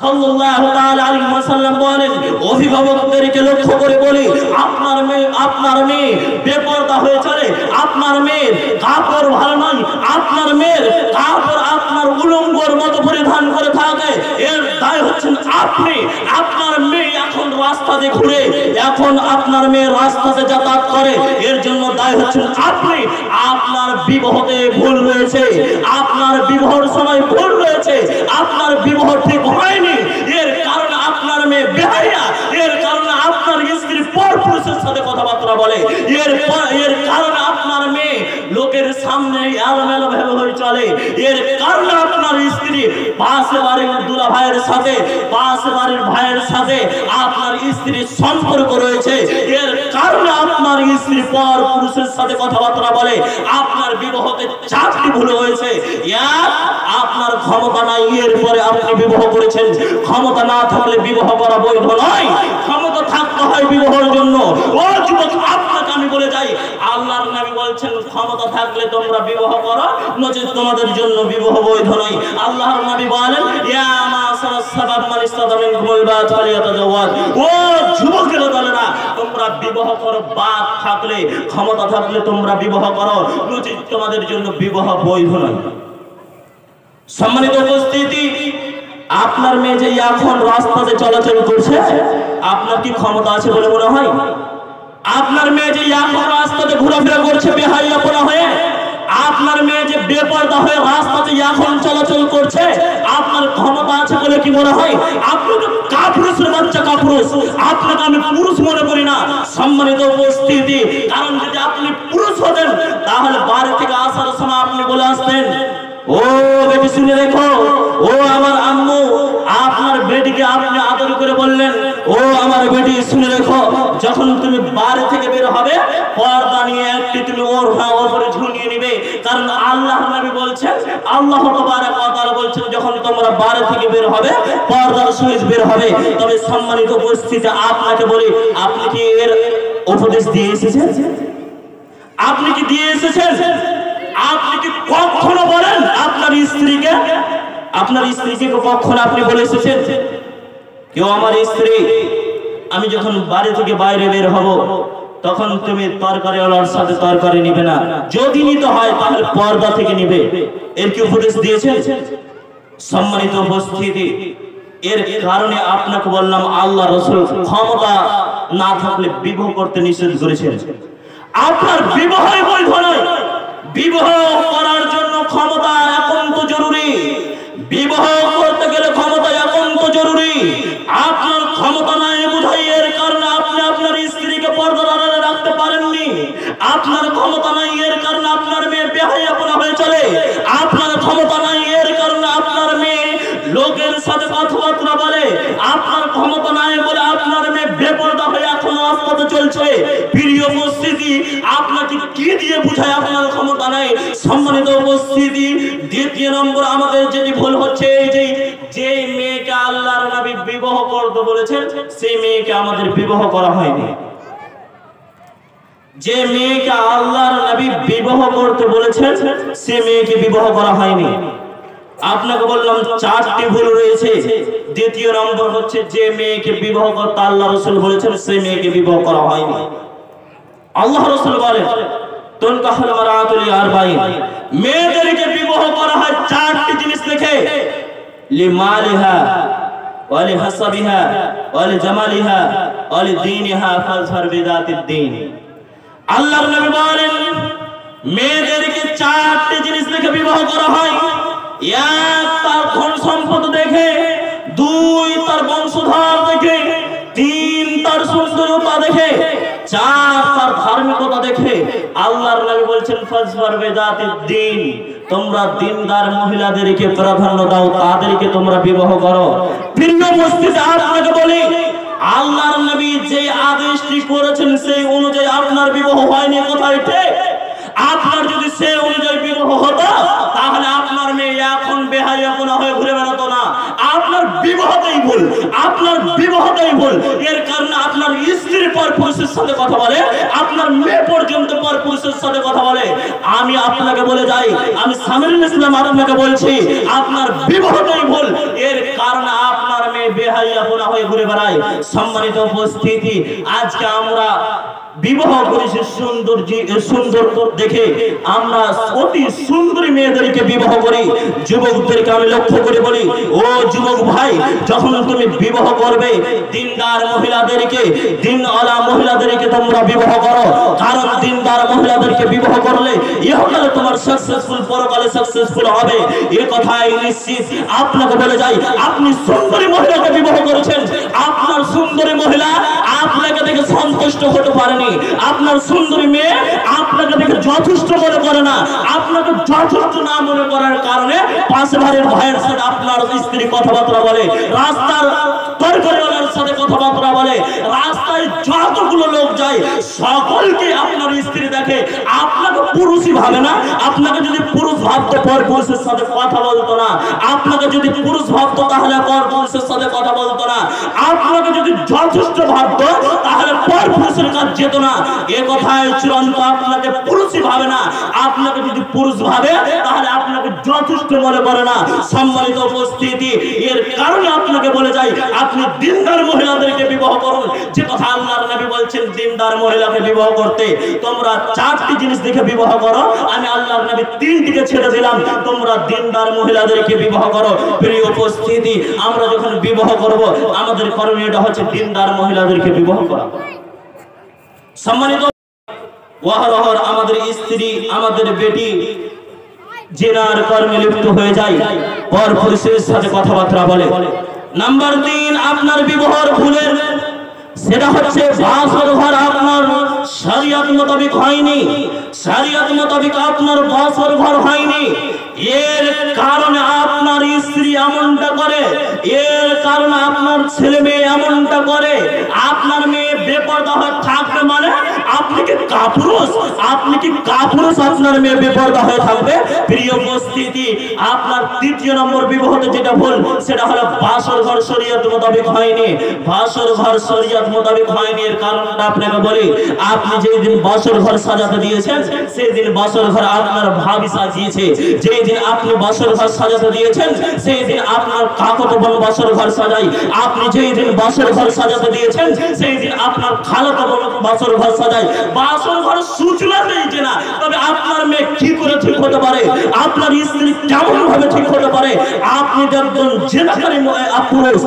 সাল্লাল্লাহু তাআলা আলাইহি ওয়াসাল্লাম বলেন, অভিভাবকদেরকে লক্ষ্য করে বলি, আপনার মেয়ে বেপরদা হয়ে চলে, আপনার মেয়ের কাপড় ভালো নয়, আপনার মেয়ের কাপড় আপনার উলঙ্গর মতো পরিধান করে থাকে, এর দায় হচ্ছেন আপনি। আপনার মেয়ে এখন রাস্তাতে ঘুরে, এখন আপনার মেয়ে রাস্তাতে যাতায়াত করে, এর জন্য দায় হচ্ছেন আপনি। আপনার বিবাহতে ভুল রয়েছে, আপনার বিবাহের সময় ভুল রয়েছে, আপনার বিবাহ ঠিক হয়নি, এর কারণে আপনার মেয়ে বেহায়া, এর কারণে আপনার স্ত্রী পরপুরুষের সাথে কথাবার্তা বলে, এর কারণে আপনার মেয়ে লোকের সামনে এলোমেলো ভাবে হয়ে চলে, এর কারণে আপনার স্ত্রী পাশে বাড়ির দুলা ভাইয়ের সাথে, পাশে বাড়ির ভাইয়ের সাথে আপনার স্ত্রীর সম্পর্ক রয়েছে, এর কারণে আপনার স্ত্রী পরপুরুষের সাথে কথাবার্তা বলে। আপনার বিবাহতে 4টি ভুল হয়েছে। এক, আপনার ক্ষমতা নাই, এরপরে আপনি বিবাহ করেছেন। ক্ষমতা না থাকলে বিবাহ করা বৈধ নয়, ক্ষমতা থাকতে হয় বিবাহের জন্য। ও যুবক, আপনাকে আমি বলে যাই, আল্লাহর নবী বলছেন ক্ষমতা থাকলে তোমরা বিবাহ করো, নচেৎ তোমাদের জন্য বিবাহ বৈধ নয়। আল্লাহর নবী বলেন, ইয়া মাসারাস সাবাব মান ইসতাতা মিনকুমুল বাত ফালিয়াতাজাওয়াজ। ও যুবকেরা দলেরা, তোমরা বিবাহ করো, বাত থাকলে, ক্ষমতা থাকলে তোমরা বিবাহ করো, নচেৎ তোমাদের জন্য বিবাহ বৈধ নয়। সম্মানিত উপস্থিতি, আপনার মেয়ে যে এখন রাস্তাতে চলাচল করছে, আপনার কি ক্ষমতা আছে বলে মনে হয়? আপনার মেয়ে যে এখন রাস্তাতে ঘোরাফেরা করছে বেহাইয়াপনা হয়ে, আপনার মেয়ে যে বেপরদা হয়ে রাস্তাতে এখন চলাচল করছে, আপনার ক্ষমতা আছে বলে কি মনে হয়? আপনি তো কাপুরুষের বাচ্চা কাপুরুষ, আপনাকে আমি পুরুষ মনে করি না। সম্মানিত উপস্থিতি, কারণ যদি আপনি পুরুষ হতেন তাহলে বাড়ি থেকে আসার সময় আপনি বলে আসতেন, ও বেটি শুনে দেখো, ও আমার আম্মু, আপনার বেটিকে আপনি আদর করে বললেন, ও আমার বেটি শুনে দেখো, যখন তুমি বাড়ি থেকে বের হবে পর্দা নিয়ে একটি তুমি ওড়না উপরে ঝুলিয়ে নিবে। কারণ আল্লাহর নবী বলছেন, আল্লাহ তাবারক ওয়া তাআলা বলছেন, যখন তোমরা বাড়ি থেকে বের হবে পর্দার সহিত বের হবে। তবে সম্মানিত উপস্থিতি, আপনাকে বলি, আপনি কি এর উপদেশ দিয়ে এসেছেন? আপনি কি দিয়ে এসেছেন? আপনি কি কখনো বলেন আপনার স্ত্রীকে, কখনো আপনি বলে এসেছেন, কেউ আমার স্ত্রী, আমি যখন বাড়ি থেকে বাইরে বের হব তখন তুমি তরকারিওয়ালার সাথে তরকারি নিবে না, যদি নিতে হয় তাহলে পর্দা থেকে নিবে, এর কি উপদেশ দিয়েছেন? সম্মানিত উপস্থিতি, এর কারণে আপনাকে বললাম, আল্লাহ রাসূল ক্ষমতা না থাকলে বিবাহ করতে নিষেধ করেছেন। আপনার বিবাহই বৈধ নয়, বিবাহ করার জন্য ক্ষমতা একান্ত জরুরি, বিবাহ করতে গেলে ক্ষমতা একান্ত জরুরি। আপনার ক্ষমতা নাই বুঝাই এর কারণে আপনি আপনার স্ত্রীকে পর্দার আড়ালে রাখতে পারেননি, আপনার ক্ষমতা নাই এর কারণে আপনার মেয়ে বেহায়াপনা হয়ে চলে, আপনার ক্ষমতা নাই এর কারণে আপনার মেয়ে লোকের সাথে কথাবার্তা বলে, আপনার ক্ষমতা নাই বলে আপনার মেয়ে বেপরদা হয়ে এখন রাস্তাতে চলছে। প্রিয় উপস্থিতি, আপনাকে কি দিয়ে বুঝায় আপনার ক্ষমতা নাই? সম্মানিত উপস্থিতি, দ্বিতীয় নম্বর আমাদের যেটি ভুল হচ্ছে, এই যে মেয়েকে আল্লাহর নবী বিবাহ করতে বলেছেন সেই মেয়েকে আমাদের বিবাহ করা হয়নি। যে মেয়েকে আল্লাহর নবী বিবাহ করতে বলেছেন সে মেয়েকে বিবাহ করা হয়নি। আপনাকে বললাম 4টি ভুল রয়েছে। দ্বিতীয় নম্বর হচ্ছে, যে মেয়েকে বিবাহ করতে আল্লাহ রাসূল বলেছেন সেই মেয়েকে বিবাহ করা হয়নি। আল্লাহ রাসূল বলেন, তুনকাহুল মারাতু লিআরবাঈন, মেয়েদেরকে বিবাহ করা হয় 4টি জিনিস দেখে, লিমালিহা ওয়া লিহাসাবিহা ওয়া লিজামালিহা ওয়া লিদীনিহা ফাযফার বিযাতিদ দ্বীন। আল্লাহর নবী বলেন, মেয়েদেরকে 4টি জিনিস দেখে বিবাহ করা হয়। এক, তার ধন সম্পদ দেখে, 2 তার বংশধর দেখে, 3 তার সুন্দরতা দেখে, 4 তার ধার্মিকতা দেখে। আল্লাহর নবী বলছেন, ফাযফার বিযাতিদ দ্বীন, তোমরা দিনদার মহিলাদেরকে প্রাধান্য দাও, তাদেরকে তোমরা বিবাহ করো। প্রিয় উপস্থিতি, আপনাকে বলি, আল্লাহর নবী যে আদেশটি করেছেন সেই অনুযায়ী আপনার বিবাহ হয়নি, কোথায় ঠিক? আপনার যদি সেই অনুযায়ী বিবাহ হতো তাহলে আপনার মেয়ে এখন বেহায়াপনা হয়ে ঘুরে বেড়াতো না। আপনার বিবাহতেই ভুল, আপনার বিবাহতেই ভুল। এর কারণে আপনার স্ত্রী পরপুরুষের সাথে কথা বলে, আপনার মেয়ে পর্যন্ত পরপুরুষের সাথে কথা বলে। আমি আপনাকে বলে যাই, আমি সামিরুল ইসলাম আপনাকে বলছি, আপনার বিবাহতেই ভুল। এর কারণে আপনার মেয়ে বেহাইয়াপনা হয়ে ঘুরে বেড়ায়। সম্মানিত উপস্থিতি, আজকে আমরা বিবাহ করেছি সুন্দর দেখে, আমরা অতি সুন্দরী মেয়েদেরকে বিবাহ করি। যুবকদেরকে আমি লক্ষ্য করে বলি, ও যুবক ভাই, যখন তুমি বিবাহ করবে দিনদার মহিলাদেরকে, দিনওয়ালা মহিলাদেরকে তোমরা বিবাহ করো। কারণ দিনদার মহিলাদেরকে বিবাহ করলে ইহকালে তোমার সাকসেসফুল, পরকালে সাকসেসফুল হবে, এ কথাই নিশ্চিত। আপনাকে বলে যাই, আপনি সুন্দরী মহিলাকে বিবাহ করেছেন, আপনার সুন্দরী মহিলা আপনাকে দেখে সন্তুষ্ট হতে পারেনি, আপনার সুন্দরী মেয়ে আপনাকে দেখে যথেষ্ট মনে করে না। আপনাকে যথেষ্ট না মনে করার কারণে পাশে বাড়ির ভাইয়ের সাথে আপনার স্ত্রী কথাবার্তা বলে, রাস্তার তরকারিওয়ালার সাথে কথাবার্তা বলে, রাস্তায় যতগুলো লোক যায় সকলকে আপনার স্ত্রী দেখে, আপনাকে পুরুষই ভাবে না। আপনাকে যদি পুরুষ ভাবতো পর পুরুষের সাথে কথা বলতো না, আপনাকে যদি পুরুষ ভাবতো তাহলে পর পুরুষের সাথে কথা বলতো না, আপনাকে যদি যথেষ্ট ভাবতো তাহলে পর পুরুষের কাছে যেত না। এ কথায় চূড়ান্ত আপনাকে পুরুষই ভাবে না। আপনাকে যদি পুরুষ ভাবে তাহলে আপনাকে যথেষ্ট মনে করে না। সম্মানিত উপস্থিতি, এর কারণে আপনাকে বলে যাই, আপনি দিনদার মহিলাদেরকে বিবাহ করুন। যে কথা আল্লাহর নবী বলছেন দিনদার মহিলাকে বিবাহ করতে, তোমরা 4টি জিনিস দেখে বিবাহ করো, আমি আল্লাহর নবী 3টিকে ছেড়ে দিলাম, তোমরা দিনদার মহিলাদেরকে বিবাহ করো। প্রিয় উপস্থিতি, আমরা যখন বিবাহ করব আমাদের করণীয়টা হচ্ছে দিনদার মহিলাদেরকে বিবাহ করা। সম্মানিত, ওয়াহরহর আমাদের স্ত্রী, আমাদের বেটি জিনার কর্মে লিপ্ত হয়ে যায়, পর পুরুষের সাথে কথাবার্তা বলে। নাম্বার 3, আপনার বিবাহের ভুলের সেটা হচ্ছে বাসর ঘর আপনার শরীয়ত মোতাবেক হয়নি, শরীয়ত মোতাবেক আপনার বাসর ঘর হয়নি। এর কারণে আপনার স্ত্রী এমনটা করে, এর কারণে আপনার ছেলে মেয়ে এমনটা করে। আপনার মেয়ে বেপরদা হয়ে থাকবে মানে আপনি কি কাপুরুষ? আপনি কি কাপুরুষ? আপনার মেয়ে বেপরদা হয়ে থাকবে? প্রিয় উপস্থিতি, আপনার 3য় নম্বর বিবাহতে যেটা ভুল সেটা হলো বাসর ঘর শরীয়ত মোতাবেক হয়নি। বাসর ঘর শরীয়ত মোতাবেক হয়নি এর কারণটা আপনাকে বলি। আপনি যেই দিন বাসর ঘর সাজাতে দিয়েছেন সেই দিন বাসর ঘর আপনার ভাবি সাজিয়েছে, যেই দিন আপনি বাসর ঘর সাজাতে দিয়েছেন সেই দিন আপনার কাকতো বোন বাসর ঘর সাজাই। আপনি যেই দিন বাসর ঘর সাজাতে দিয়েছেন সেই দিন আপনার খালাতো বোন বাসর ঘর সাজায়। বাসর ঘর সূচনা দিয়েছে না, তবে আপনার মেয়ে কি করে ঠিক হতে পারে? আপনার স্ত্রী কেমন ভাবে ঠিক হতে পারে? আপনি একজন জেনাকারী পুরুষ,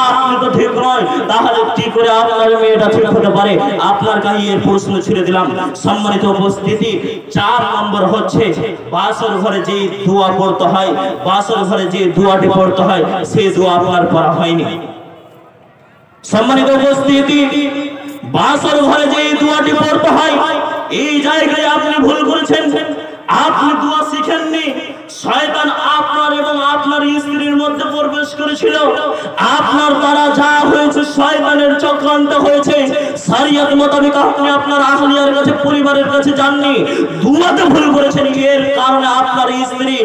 আপনি তো ঠিক নয়, তাহলে কি করে আপনার মেয়েটা ঠিক হতে পারে? আপনার কাছে এর প্রশ্ন ছেড়ে দিলাম। সম্মানিত উপস্থিতি, 4 নম্বর হচ্ছে বাসর ঘরে যে দোয়া পড়তে হয়, বাসর ঘরে যে দোয়াটি পড়তে হয় সেই দোয়া আপনার পড়া হয়নি। সম্মানিত উপস্থিতি, বাসর ঘরে যে দোয়াটি পড়তে হয় এই জায়গায় আপনি ভুল করেছেন। আপনি দোয়া শিখেননি, শয়তান আপনার এবং আপনার স্ত্রীর মধ্যে প্রবেশ করেছিল। আপনার দ্বারা যা হয়েছে শয়তানের চক্রান্ত হয়েছে। শরীয়ত মোতাবেক আপনি আপনার আহলিয়ার কাছে, পরিবারের কাছে যাননি, দোয়াতে ভুল করেছেন। এর কারণে আপনার স্ত্রী,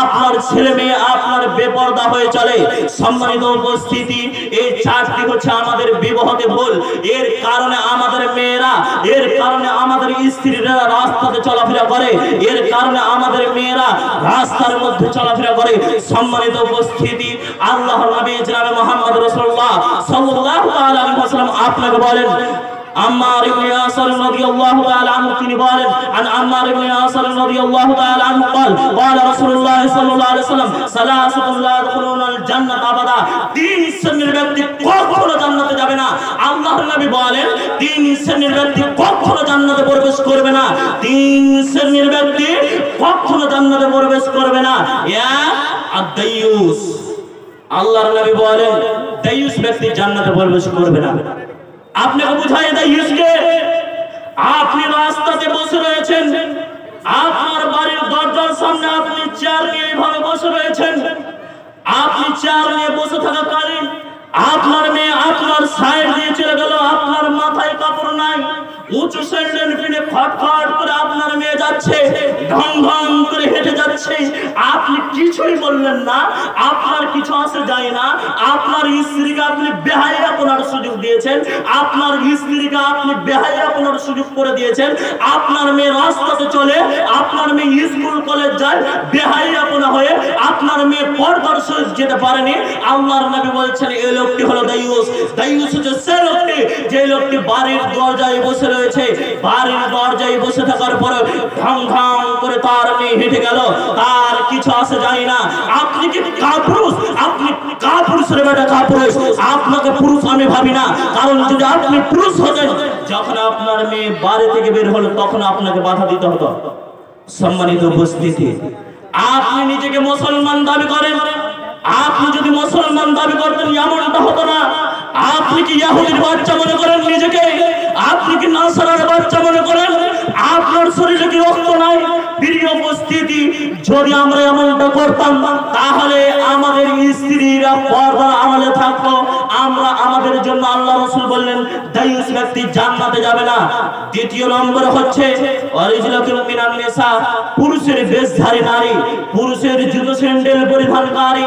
আপনার ছেলে মেয়ে আপনার বেপরদা হয়ে চলে। সম্মানিত উপস্থিতি, এই 4টি হচ্ছে আমাদের বিবাহতে ভুল। এর কারণে আমাদের মেয়েরা, এর কারণে আমাদের স্ত্রীরা রাস্তাতে চলাফেরা করে, এর কারণে আমাদের মেয়েরা রাস্তার মধ্যে চলাফেরা করে। সম্মানিত উপস্থিতি, আল্লাহর নবী জনাবে মুহাম্মদ রাসূলুল্লাহ সাল্লাল্লাহু তাআলা আলাইহি ওয়াসাল্লাম আপনাকে বলেন, আম্মার ইবনে ইয়াসির রাদিয়াল্লাহু তাআলা আনহু তিনি বলেন, আন আম্মার ইবনে ইয়াসির রাদিয়াল্লাহু তাআলা আনহু قال قال রাসূলুল্লাহ সাল্লাল্লাহু আলাইহি ওয়াসাল্লাম সালাসাতুন লা ইয়াদখুলুনাল জান্নাত আবাদা। 3 শ্রেণীর ব্যক্তি কখনো জান্নাতে যাবে না। আল্লাহর নবী বলেন 3 শ্রেণীর ব্যক্তি কখনো জান্নাতে প্রবেশ করবে না। 3 শ্রেণীর ব্যক্তি কখনো জান্নাতে প্রবেশ করবে না। এক আদ-দায়ুস, আল্লাহর নবী বলেন দায়ুস ব্যক্তি জান্নাতে প্রবেশ করবে না। আপনাকে বুঝাই দায়ুসকে, আপনি রাস্তাতে বসে রয়েছেন, আপনার বাড়ির দরজার সামনে আপনি চেয়ার নিয়ে এইভাবে বসে রয়েছেন। আপনি চেয়ার নিয়ে বসে থাকাকালীন আপনার মেয়ে আপনার সাইড দিয়ে চলে গেল, আপনার মাথায় কাপড় নাই, উঁচু স্যান্ডেল কিনে খটখট করে আপনার মেয়ে যাচ্ছে, ঢং ঢং করে হেঁটে যাচ্ছে, আপনি কিছুই বললেন না, আপনার কিছু আসে যায় না। আপনার স্ত্রীকে আপনি বেহায়া আপনার সুযোগ দিয়েছেন, আপনার স্ত্রীকে আপনি বেহায়াপনার সুযোগ করে দিয়েছেন, আপনার মেয়ে রাস্তাতে চলে, আপনার মেয়ে স্কুল কলেজ যায় বেহায়াপনা হয়ে, আপনার মেয়ে পর্দার সহিত যেতে পারেনি। আল্লাহর নবী বলছেন এই লোকটি হলো দায়ুস। দায়ুস হচ্ছে সেই লোকটি যে লোকটি বাড়ির দরজায় বসে রয়েছে, বাড়ির দরজায় বসে থাকার পরে ঢং ঢং করে তার মেয়ে হেঁটে গেল, তার কিছু আসে যায় না। আপনি কি কাপুরুষ? আপনি কাপুরুষ রে বেটা, কাপুরুষ। আপনাকে পুরুষ আমি ভাবি না, কারণ যদি আপনি পুরুষ হতেন, যখন আপনার মেয়ে বাড়ি থেকে বের হলো তখন আপনাকে বাধা দিতে হতো। সম্মানিত উপস্থিতি, আপনি নিজেকে মুসলমান দাবি করেন, আপনি যদি মুসলমান দাবি করতেন এমনটা হতো না। আপনি কি ইহুদির বাচ্চা মনে করেন নিজেকে? আপনি কি নাসারার বাচ্চা মনে করেন? আপনার শরীরে কি রক্ত নাই? প্রিয় উপস্থিতি, যদি আমরা এমনটা করতাম তাহলে আমাদের স্ত্রীরা পর্দার আড়ালে থাকতো। আমরা আমাদের জন্য আল্লাহ রাসূল বললেন দায়ুস ব্যক্তি জান্নাতে যাবে না। দ্বিতীয় নম্বর হচ্ছে অরিজিনাতুল মিনান নিসা, পুরুষের বেশধারী নারী, পুরুষের জুতো স্যান্ডেল পরিধানকারী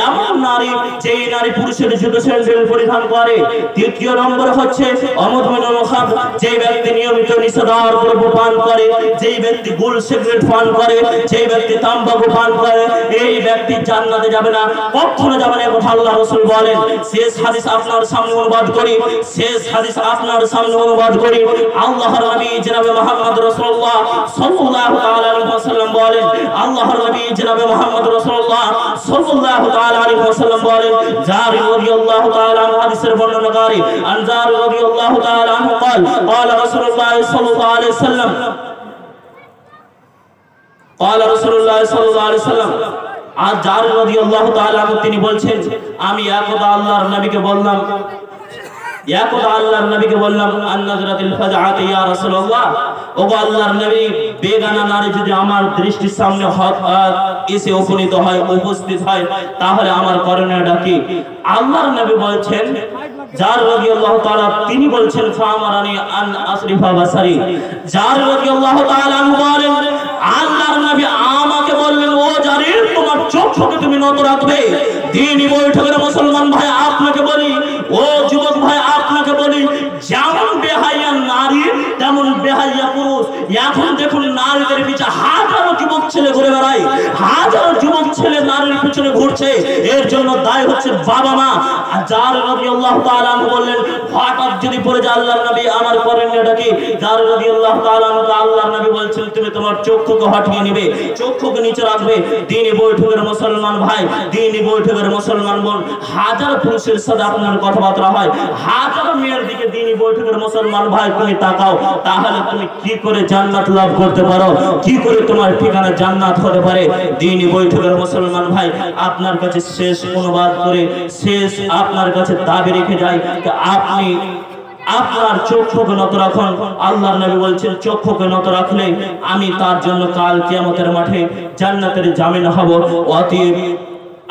এমন নারী যেই নারী পুরুষের জুতো স্যান্ডেল পরিধান করে। তৃতীয় নম্বর হচ্ছে অমদমিনুল খাব, যেই ব্যক্তি নিয়মিত নিষেধার দ্রব্য পান করে, যেই ব্যক্তি গুল সিগারেট পান করে, যেই ব্যক্তি তাম্বাকু পান করে, এই ব্যক্তি জান্নাতে যাবে না, কখনো যাবে না। কথা আল্লাহ রাসূল বলেন। শেষ হাদিস আপনার সামনে অনুবাদ করি, শেষ হাদিস আপনার সামনে অনুবাদ করি। আল্লাহর নবী জনাবে মুহাম্মদ রাসূলুল্লাহ সাল্লাল্লাহু তাআলা আলাইহি ওয়াসাল্লাম বলেন, আল্লাহর নবী জনাবে মুহাম্মদ রাসূলুল্লাহ সাল্লাল্লাহু তাআলা আলাইহি ওয়াসাল্লাম বলেন, জারি রাদিয়াল্লাহু তাআলা আনহু হাদিসের বর্ণনাকারী, আন জারি রাদিয়াল্লাহু তাআলা আনহু قال قال رسول الله صلى الله عليه وسلم قال رسول الله صلى الله عليه وسلم আর জারি রাদিয়াল্লাহু তাআলা আনহু তিনি বলছেন, আমি একদা আল্লাহর নবীকে বললাম, একদা আল্লাহর নবীকে বললাম আন-নাজরাতুল ফাজআত ইয়া রাসূলুল্লাহ, ওগো আল্লাহর নবী, বেগানা নারী যদি আমার দৃষ্টির সামনে এসে উপনীত হয়, উপস্থিত হয়, তাহলে আমার করণীয়টা কি? আল্লাহর নবী বলছেন, জার রাদিয়াল্লাহু তাআলা তিনি বলছেন, ফামারানি আন আসরিফা বাসারি। জার রাদিয়াল্লাহু তাআলা আনহু বলেন, আল্লাহর নবী আমাকে বললেন, ও জারির, তোমার চোখকে তুমি নত রাখবে। দ্বীনি বৈঠকের মুসলমান ভাই আপনাকে বলি, ও যুবক ভাই আপনাকে বলি, যেমন বেহায়া নারী তেমন বেহায়া পুরুষ। এখন দেখুন নারীদের পিছনে হাজারো যুবক ছেলে ঘুরে বেড়ায়, হাজারো যুবক ছেলে নারীর পিছনে ঘুরছে। এর জন্য দায় হচ্ছে বাবা মা। আর জার রাদিয়াল্লাহু তাআলা আনহু বললেন, হঠাৎ যদি পড়ে যায় আল্লাহর নবী আমার করণীয়টা কি? জার রাদিয়াল্লাহু তাআলা আনহু আল্লাহর নবী বলছেন, তুমি তোমার চক্ষুকে হটিয়ে নেবে, চক্ষুকে নিচে রাখবে। দ্বীনি বৈঠকের মুসলমান ভাই, দ্বীনি বৈঠকের মুসলমান বোন, হাজারো পুরুষের সাথে আপনার কথাবার্তা হয়, হাজারো মেয়ের দিকে দ্বীনি বৈঠকের মুসলমান ভাই তুমি তাকাও, তাহলে তুমি কি করে জান্নাত লাভ করতে পারো? কি করে তোমার ঠিকানা জান্নাত হতে পারে? দ্বীনি বৈঠকের মুসলমান ভাই, আপনার কাছে শেষ অনুবাদ করে শেষ আপনার কাছে দাবি রেখে যাই, আপনি আপনার চক্ষুকে নত রাখুন। আল্লাহর নবী বলছেন, চক্ষুকে নত রাখলে আমি তার জন্য কাল কিয়ামতের মাঠে জান্নাতের জামিন হব। অতএব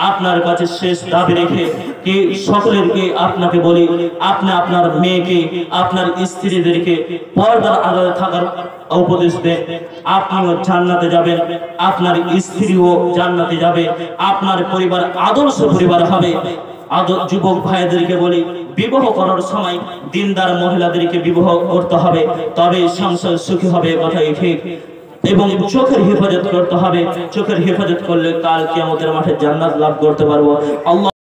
আপনার কাছে শেষ দাবি রেখে কি সকলেরকে আপনাকে বলি, আপনি আপনার মেয়েকে, আপনার স্ত্রীদেরকে পর্দার আড়ালে থাকার উপদেশ দেন। আপনিও জান্নাতে যাবেন, আপনার স্ত্রীও জান্নাতে যাবে, আপনার পরিবার আদর্শ পরিবার হবে। যুবক ভাইদেরকে বলি, বিবাহ করার সময় দিনদার মহিলাদেরকে বিবাহ করতে হবে, তবে সংসার সুখী হবে, কথাই ঠিক। এবং চোখের হেফাজত করতে হবে, চোখের হেফাজত করলে কাল কিয়ামতের মাঠে জান্নাত লাভ করতে পারবো। আল্লাহ